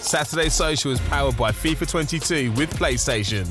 Saturday Social is powered by FIFA 22 with PlayStation.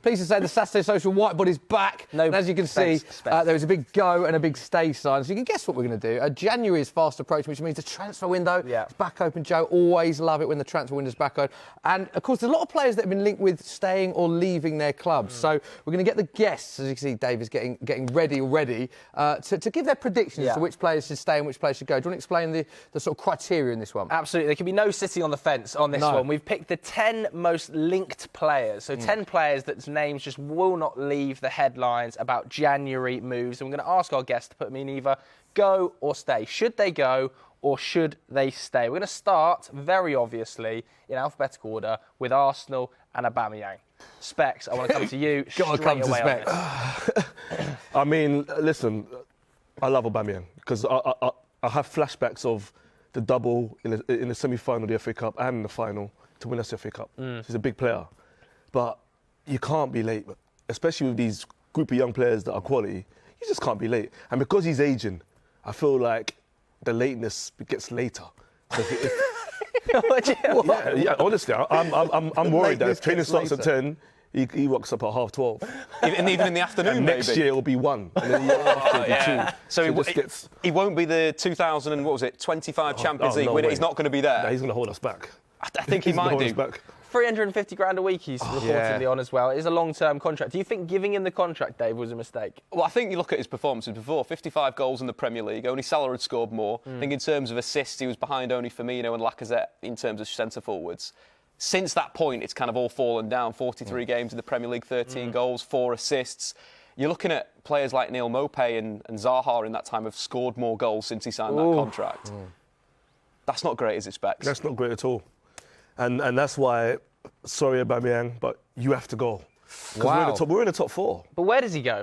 Pleased to say the Saturday Social whiteboard is back. And as you can see, there is a big go and a big stay sign. So you can guess what we're going to do. January is fast approaching, which means the transfer window is back open. Joe, always love it when the transfer window is back open. And, of course, there's a lot of players that have been linked with staying or leaving their clubs. So we're going to get the guests, as you can see, Dave is getting ready already, to give their predictions as to which players should stay and which players should go. Do you want to explain the sort of criteria in this one? Absolutely. There can be no sitting on the fence on this one. We've picked the 10 most linked players. So 10 players that names just will not leave the headlines about January moves. And we're going to ask our guests to put them in either go or stay. Should they go or should they stay? We're going to start, very obviously, in alphabetical order with Arsenal and Aubameyang. Specs, I want to come to you straight away on this. I mean, listen, I love Aubameyang because I have flashbacks of the double in the semi-final of the FA Cup and in the final to win us the FA Cup. He's a big player. But you can't be late, especially with these group of young players that are quality. You just can't be late. And because he's aging, I feel like the lateness gets later. So honestly, I'm worried that if training starts at 10, he walks up at 12:30. And even in the afternoon, and next year it'll be 1, and then the year after it'll be 2. So he won't be the 25 Champions League winner. He's not going to be there. No, he's going to hold us back. I think he might do. 350 grand a week he's reportedly on as well. It is a long-term contract. Do you think giving him the contract, Dave, was a mistake? Well, I think you look at his performances before. 55 goals in the Premier League. Only Salah had scored more. I think in terms of assists, he was behind only Firmino and Lacazette in terms of centre-forwards. Since that point, it's kind of all fallen down. 43 games in the Premier League, 13 goals, 4 assists. You're looking at players like Neil Maupay and Zaha in that time have scored more goals since he signed that contract. That's not great, is it, Specs? That's not great at all. And that's why, sorry Aubameyang, but you have to go. Because we're in the top 4. But where does he go?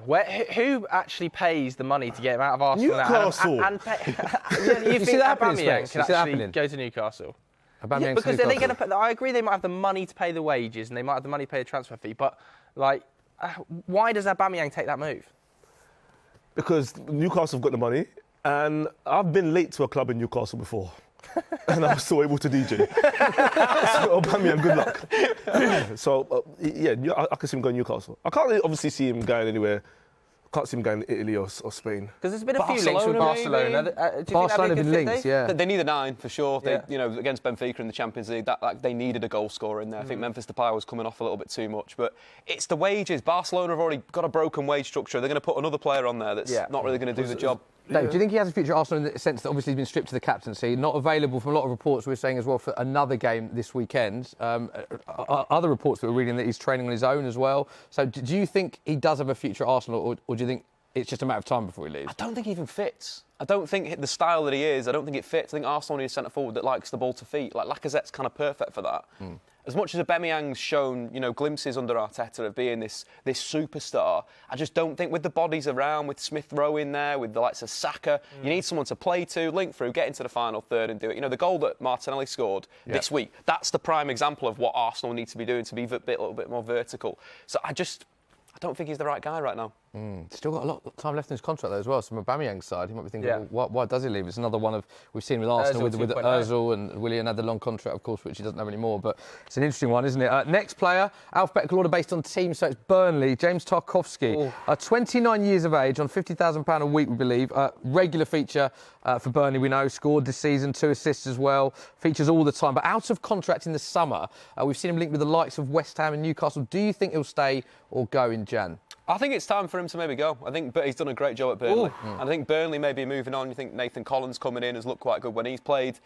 Who actually pays the money to get him out of Arsenal? Newcastle. You think Aubameyang can actually go to Newcastle? Because they're going to put. I agree, they might have the money to pay the wages and they might have the money to pay the transfer fee. But why does Aubameyang take that move? Because Newcastle have got the money, and I've been late to a club in Newcastle before. And I was still able to DJ. So, Aubameyang, good luck. So, I can see him going Newcastle. I can't obviously see him going anywhere. I can't see him going to Italy or Spain. Because there's been a few links with Barcelona. Barcelona have been linked, They need a 9 for sure. They, against Benfica in the Champions League, they needed a goal scorer in there. I think Memphis Depay was coming off a little bit too much. But it's the wages. Barcelona have already got a broken wage structure. They're going to put another player on there that's not really going to do the job. Dave, do you think he has a future at Arsenal in the sense that obviously he's been stripped to the captaincy, not available from a lot of reports we're saying as well for another game this weekend? Other reports that we're reading that he's training on his own as well. So do you think he does have a future at Arsenal, or do you think it's just a matter of time before he leaves? I don't think he even fits. I don't think the style that he is, I don't think it fits. I think Arsenal need a centre-forward that likes the ball to feet. Like Lacazette's kind of perfect for that. As much as Aubameyang's shown, glimpses under Arteta of being this superstar, I just don't think with the bodies around, with Smith Rowe in there, with the likes of Saka, you need someone to play to, link through, get into the final third and do it. The goal that Martinelli scored this week, that's the prime example of what Arsenal need to be doing to be a little bit more vertical. So I don't think he's the right guy right now. Still got a lot of time left in his contract though as well. So from Aubameyang's side, he might be thinking, why does he leave? It's another one of we've seen with Arsenal with Ozil and Willian had the long contract, of course, which he doesn't have anymore. But it's an interesting one, isn't it? Next player, alphabetical order based on team, so it's Burnley. James Tarkowski, 29 years of age, on £50,000 a week, we believe. Regular feature for Burnley, we know. Scored this season, 2 assists as well. Features all the time, but out of contract in the summer. We've seen him linked with the likes of West Ham and Newcastle. Do you think he'll stay or go in Jan? I think it's time for him to maybe go. I think he's done a great job at Burnley. I think Burnley may be moving on. You think Nathan Collins coming in has looked quite good when he's played.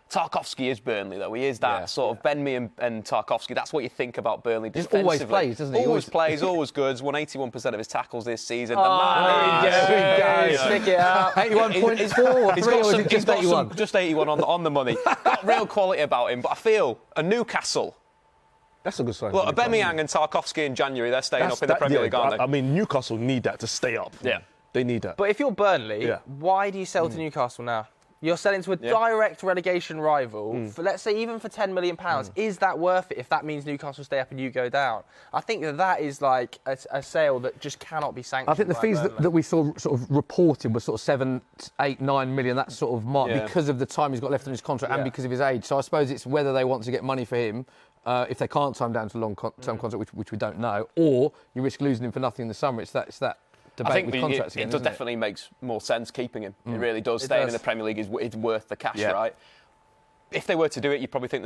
Tarkowski is Burnley, though. He is that sort of Ben Mee and Tarkowski. That's what you think about Burnley defensively. Just always plays, doesn't he? Always plays, always good. Won 81% of his tackles this season. There we go. Stick it up. 81.4. He's got just 81 on the money. Got real quality about him, but I feel a Newcastle. That's a good sign. Look, Aubameyang and Tarkowski in January, they're staying up in the Premier League, aren't they? I mean, Newcastle need that to stay up. Yeah. They need that. But if you're Burnley, why do you sell to Newcastle now? You're selling to a direct relegation rival, for, let's say, even for £10 million. Is that worth it if that means Newcastle stay up and you go down? I think that is like a sale that just cannot be sanctioned. I think the fees that we saw sort of reported were sort of 7, 8, 9 million, that sort of mark, because of the time he's got left on his contract and because of his age. So I suppose it's whether they want to get money for him, if they can't sign down to a long-term contract, which we don't know, or you risk losing him for nothing in the summer. It's that debate. I think with contracts again, it definitely makes more sense keeping him. It really does. Staying in the Premier League is worth the cash, right? If they were to do it, you'd probably think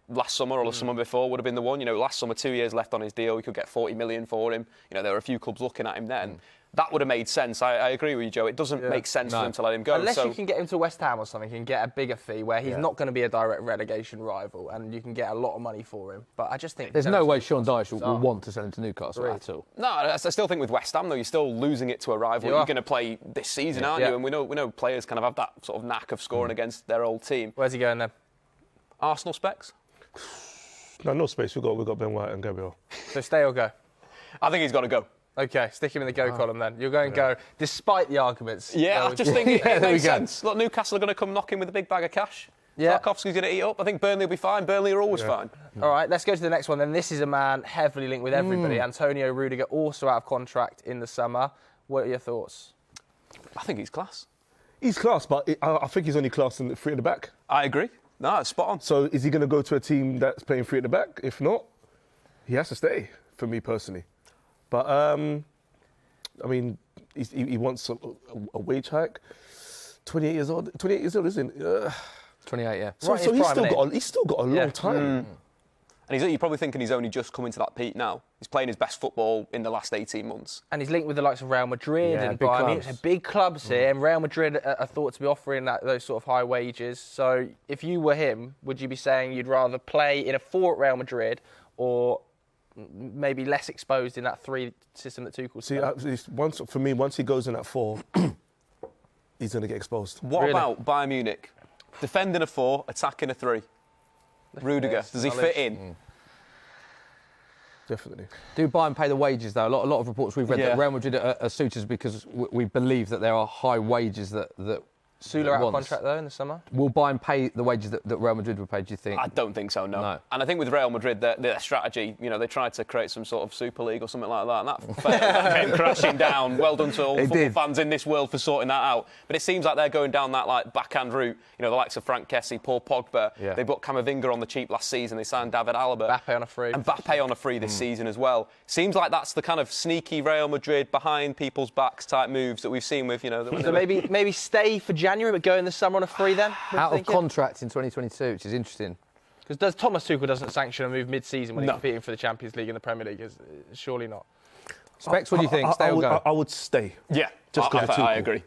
last summer or the summer before would have been the one. You know, last summer, 2 years left on his deal, we could get 40 million for him. You know, there were a few clubs looking at him then. That would have made sense. I agree with you, Joe. It doesn't make sense for them to let him go. Unless you can get him to West Ham or something and get a bigger fee where he's not going to be a direct relegation rival and you can get a lot of money for him. But I just think... There's no way Sean Dyche will want to sell him to Newcastle at all. No, I still think with West Ham, though, you're still losing it to a rival. You're going to play this season, aren't you? And we know players kind of have that sort of knack of scoring against their old team. Where's he going then? Arsenal specs? No space. We've got Ben White and Gabriel. So stay or go? I think he's got to go. OK, stick him in the go column then. You're going go, despite the arguments. Yeah, I just think it makes sense. Look, Newcastle are going to come knocking with a big bag of cash. Tarkowski's going to eat up. I think Burnley will be fine. Burnley are always fine. All right, let's go to the next one then. This is a man heavily linked with everybody. Antonio Rudiger, also out of contract in the summer. What are your thoughts? I think he's class. He's class, but I think he's only class in the three at the back. I agree. No, it's spot on. So is he going to go to a team that's playing three at the back? If not, he has to stay, for me personally. But, I mean, he wants a wage hike. 28 years old, isn't he? 28, yeah. So he's still got a long time. And you're probably thinking he's only just coming to that peak now. He's playing his best football in the last 18 months. And he's linked with the likes of Real Madrid and Bayern Munich. Big clubs here, and Real Madrid are thought to be offering those sort of high wages. So if you were him, would you be saying you'd rather play in a 4 at Real Madrid or maybe less exposed in that 3 system that Tuchel's for me, once he goes in at 4, he's going to get exposed. What about Bayern Munich? Defending a 4, attacking a 3. Rudiger, does he fit in? Definitely. Do Bayern pay the wages, though? A lot of reports we've read that Real Madrid are suitors because we believe that there are high wages that Sula out of contract, though, in the summer? Will Bayern pay the wages that Real Madrid would pay, do you think? I don't think so, no. And I think with Real Madrid, their strategy, they tried to create some sort of Super League or something like that, and that came crashing down. Well done to all football fans in this world for sorting that out. But it seems like they're going down that backhand route. The likes of Frank Kessie, Paul Pogba. Yeah. They bought Camavinga on the cheap last season. They signed David Alaba. Mbappe on a free. And Mbappe on a free this season as well. Seems like that's the kind of sneaky Real Madrid behind people's backs type moves that we've seen with, So maybe stay for January, but go in the summer on a free then? Out of contract in 2022, which is interesting. Because Thomas Tuchel doesn't sanction a move mid-season when he's competing for the Champions League and the Premier League? Surely not. Specs, what do you think? Stay or go? I would stay. Yeah, I agree.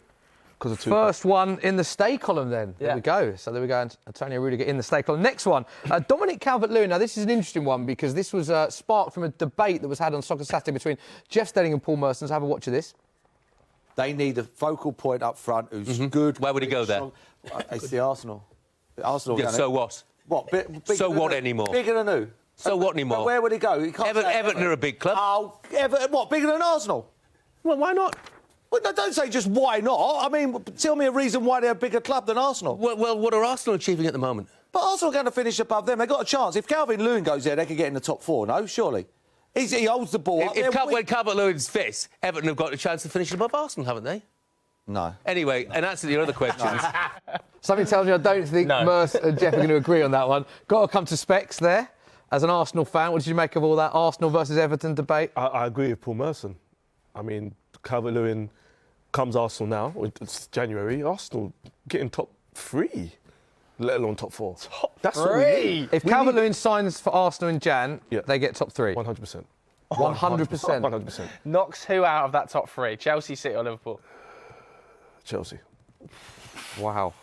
First one in the stay column then. There we go. So there we go, Antonio Rudiger in the stay column. Next one, Dominic CalvertLewin. Now this is an interesting one because this was sparked from a debate that was had on Soccer Saturday between Jeff Stelling and Paul Merson. Have a watch of this. They need a focal point up front who's good. Where would he go there? It's the Arsenal. Arsenal. Yeah, so what? What? So what anymore? Bigger than who? So what anymore? But where would he go? Everton are a big club. Oh, Everton, what? Bigger than Arsenal? Well, why not? Well, no, don't say just why not. I mean, tell me a reason why they're a bigger club than Arsenal. Well, what are Arsenal achieving at the moment? But Arsenal are going to finish above them. They've got a chance. If CalvertLewin goes there, they could get in the top 4, no? Surely. He holds the ball up. When CalvertLewin's fit, Everton have got a chance to finish above Arsenal, haven't they? No. Anyway, in answer to your other questions... Something tells me I don't think Merce and Jeff are going to agree on that one. Got to come to Specs there. As an Arsenal fan, what did you make of all that Arsenal versus Everton debate? I agree with Paul Merson. I mean, CalvertLewin comes Arsenal now. It's January. Arsenal getting top 3, let alone top 4. That's 3. If CalvertLewin signs for Arsenal in Jan, they get top 3. 100%. 100%. Knocks who out of that top 3? Chelsea, City, or Liverpool? Chelsea. Wow.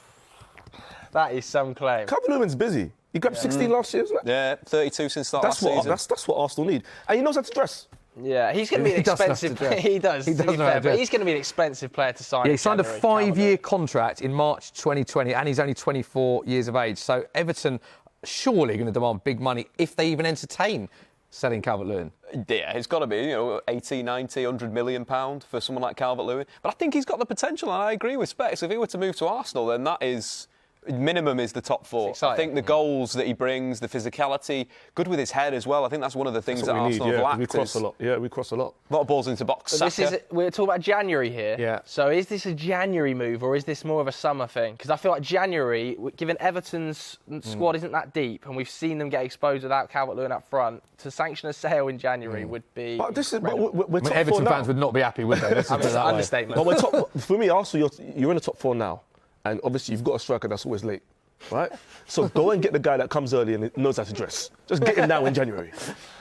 That is some claim. CalvertLewin's busy. He grabbed 16 last year, isn't it? Yeah, 32 since start last season. That's what Arsenal need. And he knows how to dress. Yeah, he's going to be an expensive player. He does, but he's going to be an expensive player to sign. Yeah, he signed a 5-year contract in March 2020, and he's only 24 years of age. So Everton surely going to demand big money if they even entertain selling CalvertLewin. Yeah, it's got to be, 80, 90, 100 million pound for someone like CalvertLewin. But I think he's got the potential, and I agree with Specs. If he were to move to Arsenal, then that is Minimum is the top 4. I think the goals that he brings, the physicality, good with his head as well. I think that's one of the things that Arsenal have lacked. We cross a lot. Yeah, we cross a lot. A lot of balls into box. We're talking about January here. Yeah. So is this a January move or is this more of a summer thing? Because I feel like January, given Everton's squad isn't that deep and we've seen them get exposed without Calvert-Lewin up front, to sanction a sale in January would be. But this is. We're top Everton 4 fans would not be happy with that. I'm just understatement. But we're top. For me, Arsenal, you're in the top 4 now, and obviously you've got a striker that's always late. Right? So go and get the guy that comes early and knows how to dress. Just get him now in January.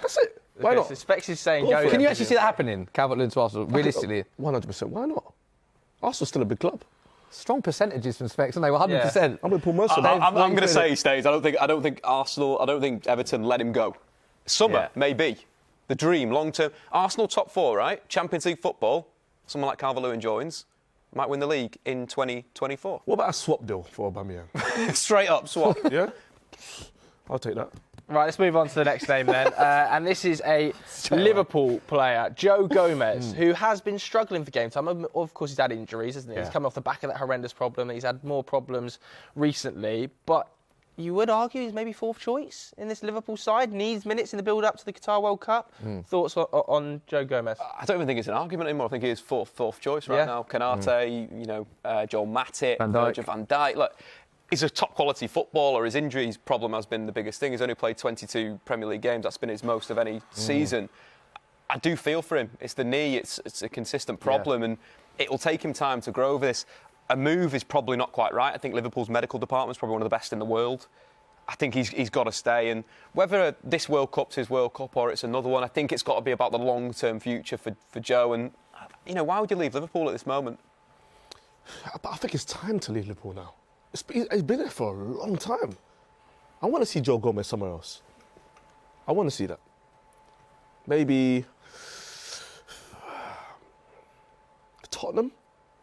That's it. Why not? So Specs is saying go. Can you actually see that happening, Calvert-Lewin to Arsenal, realistically? 100%. Why not? Arsenal's still a big club. Strong percentages from Specs, aren't they? 100%. I'm with Paul Mercer. I'm going to say he stays. I don't think Arsenal. I don't think Everton let him go. Summer, maybe. The dream, long term. Arsenal top 4, right? Champions League football. Someone like Calvert-Lewin joins. Might win the league in 2024. What about a swap deal for Aubameyang? Straight up swap. Yeah? I'll take that. Right, let's move on to the next name then. And this is a Liverpool player, Joe Gomez, who has been struggling for game time. Of course, he's had injuries, hasn't he? Yeah. He's coming off the back of that horrendous problem. He's had more problems recently. But you would argue he's maybe 4th choice in this Liverpool side. Needs minutes in the build-up to the Qatar World Cup. Thoughts on Joe Gomez? I don't even think it's an argument anymore. I think he is fourth choice right now. Kanate, Joel Matip, Virgil van Dijk. Look, he's a top-quality footballer. His injuries problem has been the biggest thing. He's only played 22 Premier League games. That's been his most of any season. I do feel for him. It's the knee. It's a consistent problem, and it will take him time to grow over this. A move is probably not quite right. I think Liverpool's medical department is probably one of the best in the world. I think he's got to stay. And whether this World Cup's his World Cup or it's another one, I think it's got to be about the long-term future for Joe. And, why would you leave Liverpool at this moment? But I think it's time to leave Liverpool now. He's been there for a long time. I want to see Joe Gomez somewhere else. I want to see that. Maybe Tottenham?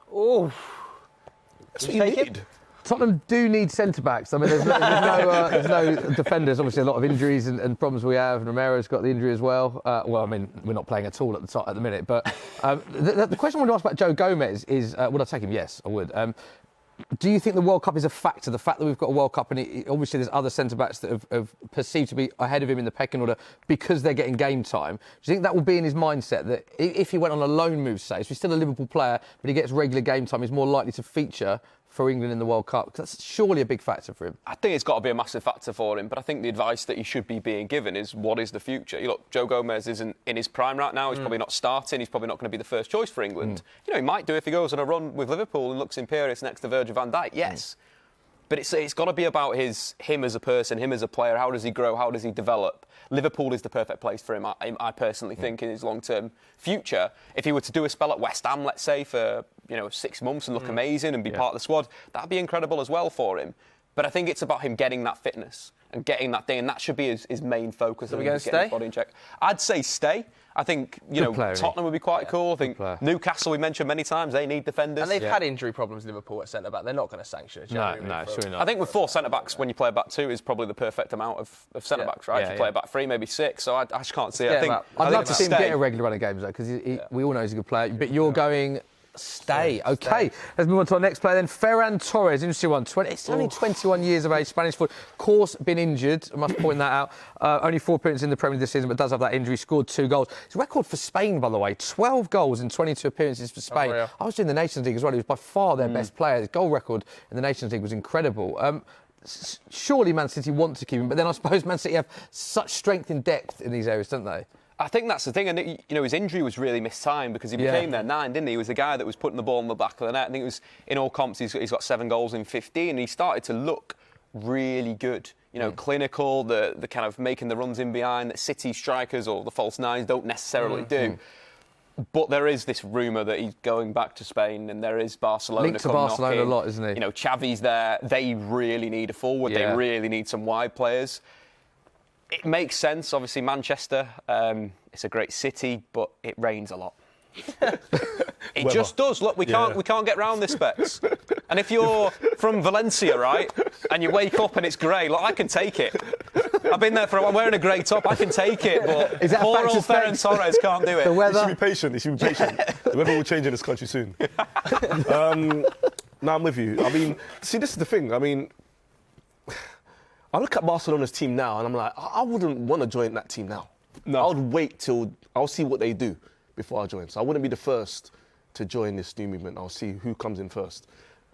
Oh. That's what you need. Tottenham do need centre-backs. I mean, there's no defenders. Obviously, a lot of injuries and problems we have. And Romero's got the injury as well. Well, I mean, we're not playing at all at the minute. But the question I want to ask about Joe Gomez is, would I take him? Yes, I would. Do you think the World Cup is a factor? The fact that we've got a World Cup and obviously there's other centre-backs that have perceived to be ahead of him in the pecking order because they're getting game time. Do you think that will be in his mindset that if he went on a loan move, say, so he's still a Liverpool player, but he gets regular game time, he's more likely to feature for England in the World Cup? Because that's surely a big factor for him. I think it's got to be a massive factor for him, but I think the advice that he should be being given is what is the future? Look, Joe Gomez isn't in his prime right now. He's probably not starting. He's probably not going to be the first choice for England. He might do if he goes on a run with Liverpool and looks imperious next to Virgil van Dijk. Yes. But it's got to be about him as a person, him as a player. How does he grow? How does he develop? Liverpool is the perfect place for him, I personally think, in his long-term future. If he were to do a spell at West Ham, let's say, for 6 months and look amazing and be part of the squad, that'd be incredible as well for him. But I think it's about him getting that fitness and getting that thing, and that should be his main focus. Are we going to stay? His body in check. I'd say stay. I think Tottenham would be quite cool. I think Newcastle, we mentioned many times, they need defenders. And they've had injury problems, Liverpool, at centre-back. They're not going to sanction it. No, surely not. I think with 4 centre-backs, when you play a back 2, is probably the perfect amount of centre-backs, right? If you play a back 3, maybe 6. So I just can't see it. I'd love to see him get a regular run of games, though, because we all know he's a good player. But you're going... Stay. Okay, let's move on to our next player then. Ferran Torres, interesting one. It's only 21 years of age, Spanish foot. Of course, been injured. I must point that out. Only 4 appearances in the Premier League this season, but does have that injury. Scored 2 goals. It's a record for Spain, by the way. 12 goals in 22 appearances for Spain. I was doing the Nations League as well. He was by far their best player. His goal record in the Nations League was incredible. Surely Man City want to keep him, but then I suppose Man City have such strength in depth in these areas, don't they? I think that's the thing, and his injury was really mistimed because he became their 9, didn't he? He was the guy that was putting the ball in the back of the net. I think it was in all comps he's got 7 goals in 15, and he started to look really good. Clinical, the kind of making the runs in behind that City strikers or the false nines don't necessarily do. But there is this rumour that he's going back to Spain, and there is Barcelona linked to Barcelona a lot, isn't he? Xavi's there. They really need a forward. They really need some wide players. It makes sense, obviously, Manchester, it's a great city, but it rains a lot. It just does. Look, we can't get round this, Specs. And if you're from Valencia, right, and you wake up and it's grey, look, I can take it. I've been there I'm wearing a grey top, I can take it, but poor old Ferran Torres can't do it. The weather? He should be patient. The weather will change in this country soon. No, I'm with you. I mean, see, this is the thing. I mean, I look at Barcelona's team now and I'm like, I wouldn't want to join that team now. No. I would wait till I'll see what they do before I join. So I wouldn't be the first to join this new movement. I'll see who comes in first.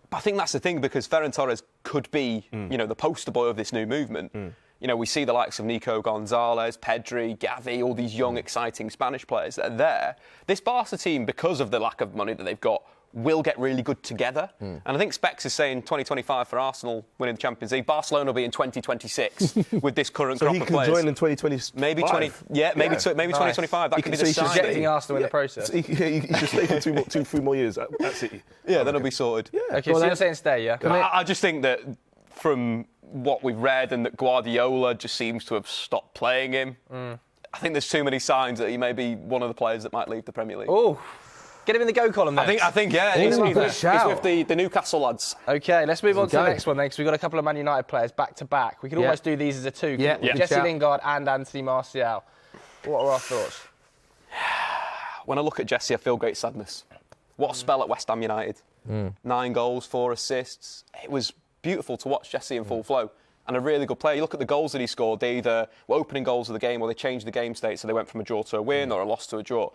But I think that's the thing, because Ferran Torres could be, the poster boy of this new movement. You know, we see the likes of Nico Gonzalez, Pedri, Gavi, all these young, exciting Spanish players that are there. This Barca team, because of the lack of money that they've got, will get really good together. And I think Specs is saying 2025 for Arsenal winning the Champions League. Barcelona will be in 2026 with this current crop of players. So he can join in 2025? Maybe 2025. That could be the He's signing. rejecting Arsenal in the process. He should stay for 3 more years at City. Yeah, then it'll be sorted. Yeah. Okay, so you're saying stay, yeah? I just think that from what we've read, and that Guardiola just seems to have stopped playing him, I think there's too many signs that he may be one of the players that might leave the Premier League. Oh. Get him in the go column then. I think, yeah. He's with the Newcastle lads. OK, let's move on to the next one then, because we've got a couple of Man United players back to back. We could almost do these as a two. Jesse Lingard and Anthony Martial. What are our thoughts? When I look at Jesse, I feel great sadness. What a spell at West Ham United. 9 goals, 4 assists. It was beautiful to watch Jesse in full flow. And a really good player. You look at the goals that he scored, they either were opening goals of the game or they changed the game state, so they went from a draw to a win or a loss to a draw.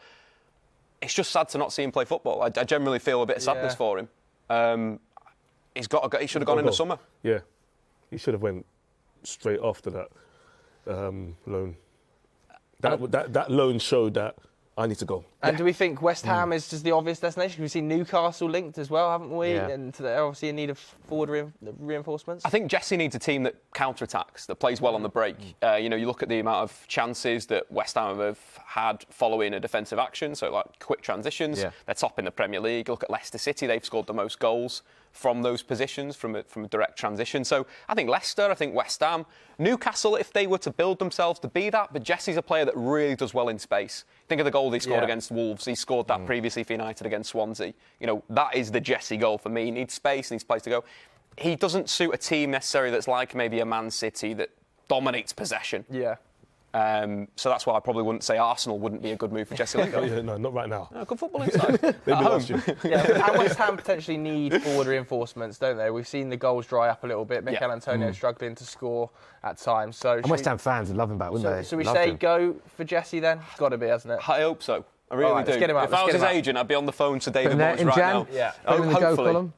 It's just sad to not see him play football. I generally feel a bit of sadness for him. He should have gone in the summer. Yeah, he should have went straight after that loan. That loan showed that I need to go. And do we think West Ham is just the obvious destination? We've seen Newcastle linked as well, haven't we? Yeah. And they're obviously in need of forward reinforcements. I think Jesse needs a team that counter-attacks, that plays well on the break. You look at the amount of chances that West Ham have had following a defensive action, so like quick transitions. Yeah. They're top in the Premier League. Look at Leicester City, they've scored the most goals from those positions, from a direct transition. So I think Leicester, I think West Ham, Newcastle, if they were to build themselves to be that, but Jesse's a player that really does well in space. Think of the goal he scored against Wolves. He scored that previously for United against Swansea. That is the Jesse goal for me. He needs space, needs place to go. He doesn't suit a team necessarily that's like maybe a Man City that dominates possession. Yeah. So that's why I probably wouldn't say Arsenal wouldn't be a good move for Jesse Lingard. No, not right now. Good football inside. Maybe last year. And West Ham potentially need forward reinforcements, don't they? We've seen the goals dry up a little bit. Mikel Antonio struggling to score at times. So and West Ham fans would love him back, wouldn't they? So we say go for Jesse then? It's got to be, hasn't it? I hope so. I really do. Let's get him up. If I was his agent, I'd be on the phone to David Moyes right now. Yeah. In the go column.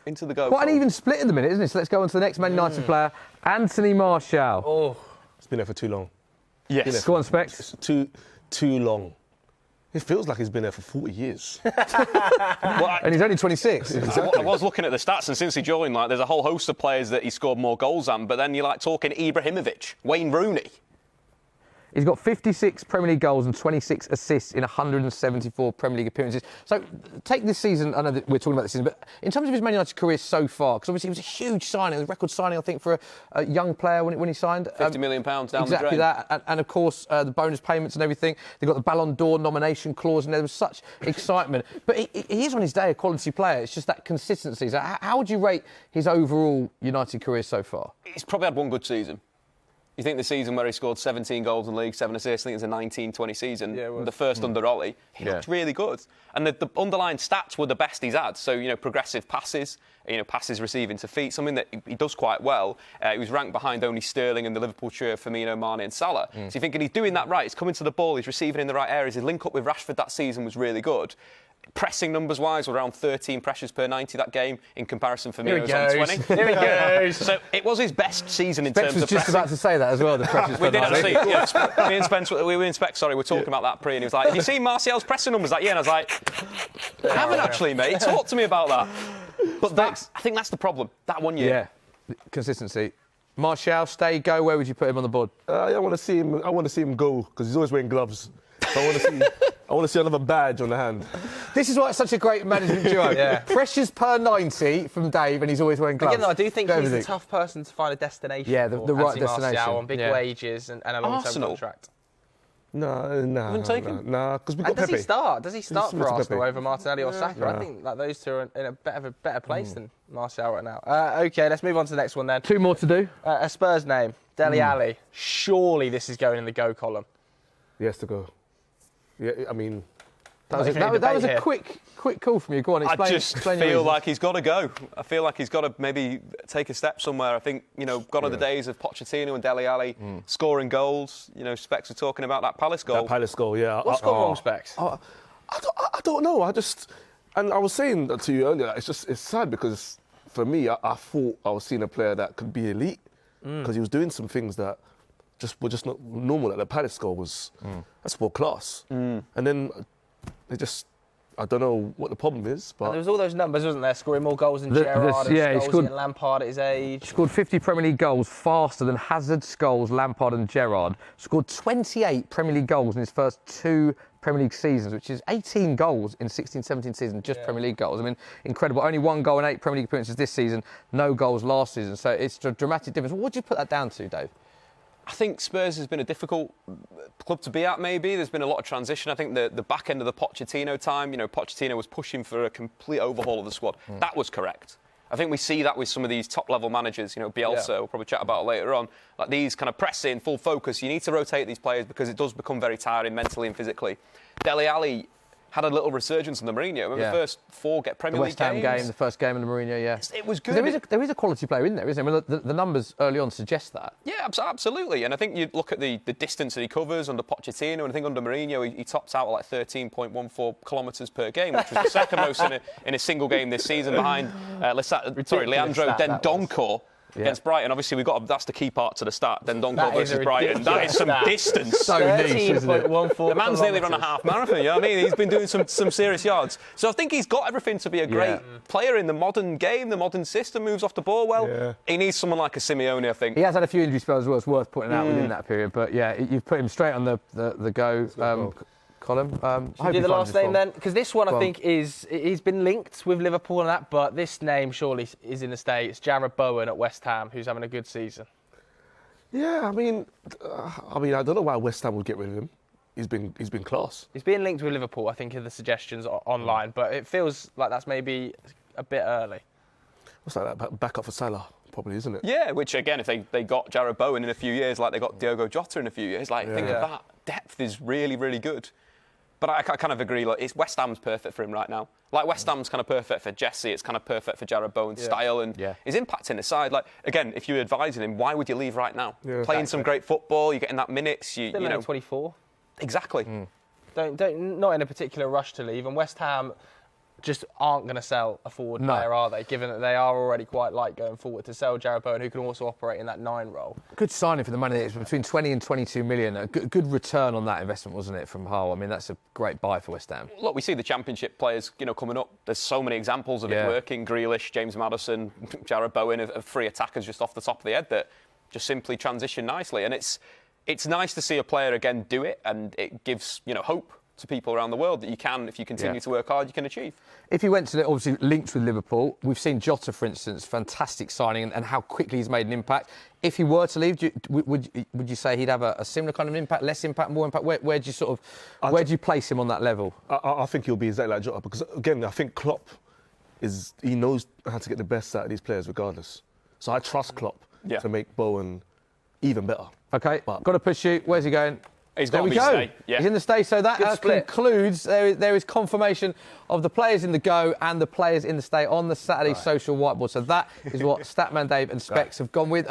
Into the go. Quite an even split at the minute, isn't it? So let's go on to the next Man United player, Anthony Martial. Oh, It's been there for too long. Yes. Go on, Specs. It's too long. It feels like he's been there for 40 years. And he's only 26. I was looking at the stats, and since he joined, there's a whole host of players that he scored more goals than. But then you're talking Ibrahimovic, Wayne Rooney. He's got 56 Premier League goals and 26 assists in 174 Premier League appearances. So take this season, I know that we're talking about this season, but in terms of his Man United career so far, because obviously it was a huge signing, a record signing, I think, for a young player when he signed. £50 million down the drain. Exactly that. And of course, the bonus payments and everything. They've got the Ballon d'Or nomination clause, and there was such excitement. But he is on his day a quality player. It's just that consistency. So how would you rate his overall United career so far? He's probably had one good season. You think the season where he scored 17 goals in the league, 7 assists, I think it was a 19-20 season, the first under Ollie, he looked really good. And the underlying stats were the best he's had. So, progressive passes, passes receiving to feet, something that he does quite well. He was ranked behind only Sterling and the Liverpool trio, Firmino, Mane and Salah. So you're thinking he's doing that right, he's coming to the ball, he's receiving in the right areas. His link up with Rashford that season was really good. Pressing numbers-wise, were around 13 pressures per 90 that game in comparison for Firmino's on 20. Here he goes. So it was his best season in Specs terms of was just pressing. about to say that as well, the pressures per 90. We did actually. Me and Spence, we were in Specs, we were talking about that pre, and he was like, have you seen Martial's pressing numbers that year? And I was like, I haven't actually, mate. Talk to me about that. But I think that's the problem, that 1 year. Yeah, consistency. Martial, stay, go. Where would you put him on the board? I want to see him go because he's always wearing gloves. So I want to see another badge on the hand. This is why it's such a great management duo. Pressures per 90 from Dave, and he's always wearing gloves. Again, I do think he's a tough person to find a destination. Yeah, the right destination. Martial on big wages and a long-term contract. No. Wouldn't take him? Nah, because we got Does Pepe. he start? Does he start for Arsenal Pepe. over Martinelli or Saka? I think those two are in a better place than Martial right now. OK, let's move on to the next one then. 2 more to do. A Spurs name, Dele Alli. Surely this is going in the go column. He has to go. Yeah, I mean, That was a quick call from you. Go on, explain. I just feel like he's got to go. I feel like he's got to maybe take a step somewhere. I think, gone are the days of Pochettino and Dele Alli scoring goals. Specs were talking about that Palace goal. That Palace goal, yeah. What's gone wrong, Specs? I don't know. And I was saying that to you earlier, it's sad because for me, I thought I was seeing a player that could be elite because he was doing some things that were just not normal. Like the Palace goal was, that's world class. And then I don't know what the problem is, but... And there was all those numbers, wasn't there? Scoring more goals than Gerrard and Scholes and Lampard at his age. Scored 50 Premier League goals faster than Hazard, Scholes, Lampard and Gerrard. Scored 28 Premier League goals in his first 2 Premier League seasons, which is 18 goals in 16-17 season, just Premier League goals. I mean, incredible. Only 1 goal in 8 Premier League appearances this season, no goals last season. So it's a dramatic difference. What do you put that down to, Dave? I think Spurs has been a difficult club to be at, maybe. There's been a lot of transition. I think the back end of the Pochettino time, Pochettino was pushing for a complete overhaul of the squad. That was correct. I think we see that with some of these top-level managers, Bielsa, we'll probably chat about it later on. Like these kind of pressing, full focus, you need to rotate these players because it does become very tiring mentally and physically. Dele Alli had a little resurgence under Mourinho. Remember the first 4 Premier League games? The West Ham game, the first game under Mourinho, yeah. It was good. There is a quality player in there, isn't there? I mean, the numbers early on suggest that. Yeah, absolutely. And I think you look at the distance that he covers under Pochettino, and I think under Mourinho he tops out at like 13.14 kilometres per game, which was the second most in a single game this season behind Leandro Dendoncker. Against Brighton, obviously that's the key part to the start. Dendoncker versus Brighton. That is some distance. So niche, isn't it? The man's nearly run a half marathon. You know what I mean? He's been doing some serious yards. So I think he's got everything to be a great player in the modern game, the modern system. Moves off the ball well. Yeah. He needs someone like a Simeone, I think. He has had a few injury spells as well. It's worth pointing out within that period. But yeah, you've put him straight on the go. Colin, should we do the last name then? Because this one, I think, he's been linked with Liverpool and that, but this name surely is in the States. Jarrod Bowen at West Ham, who's having a good season. Yeah, I mean, I don't know why West Ham would get rid of him. He's been class. He's being linked with Liverpool, I think, in the suggestions online, but it feels like that's maybe a bit early. What's that? Backup for Salah, probably, isn't it? Yeah, which again, if they got Jarrod Bowen in a few years, like they got Diogo Jota in a few years, think of that. Depth is really, really good. But I kind of agree, West Ham's perfect for him right now. Like, West Ham's kind of perfect for Jesse, it's kind of perfect for Jarrod Bowen's style and his impact in the side. Like, again, if you're advising him, why would you leave right now? Yeah. Playing some great football, you're getting that minutes, you know. 24. Exactly. Not in a particular rush to leave, and West Ham just aren't going to sell a forward player, are they? Given that they are already quite light going forward to sell Jarrod Bowen, who can also operate in that 9 role. Good signing for the money. It's between 20 and 22 million. A good return on that investment, wasn't it, from Hull? I mean, that's a great buy for West Ham. Look, we see the Championship players, coming up. There's so many examples of it working. Grealish, James Maddison, Jarrod Bowen of 3 attackers just off the top of the head that just simply transition nicely. And it's nice to see a player again do it, and it gives hope to people around the world that you can, if you continue to work hard, you can achieve. If he went to obviously linked with Liverpool, we've seen Jota, for instance, fantastic signing and how quickly he's made an impact. If he were to leave, would you say he'd have a similar kind of impact, less impact, more impact? Where do you place him on that level? I think he'll be exactly like Jota because again, I think Klopp he knows how to get the best out of these players regardless. So I trust Klopp to make Bowen even better. Okay, got to push you. Where's he going? There we go. Yeah. He's in the stay. So that concludes. There is confirmation of the players in the go and the players in the stay on the Saturday social whiteboard. So that is what Statman Dave and Specs have gone with.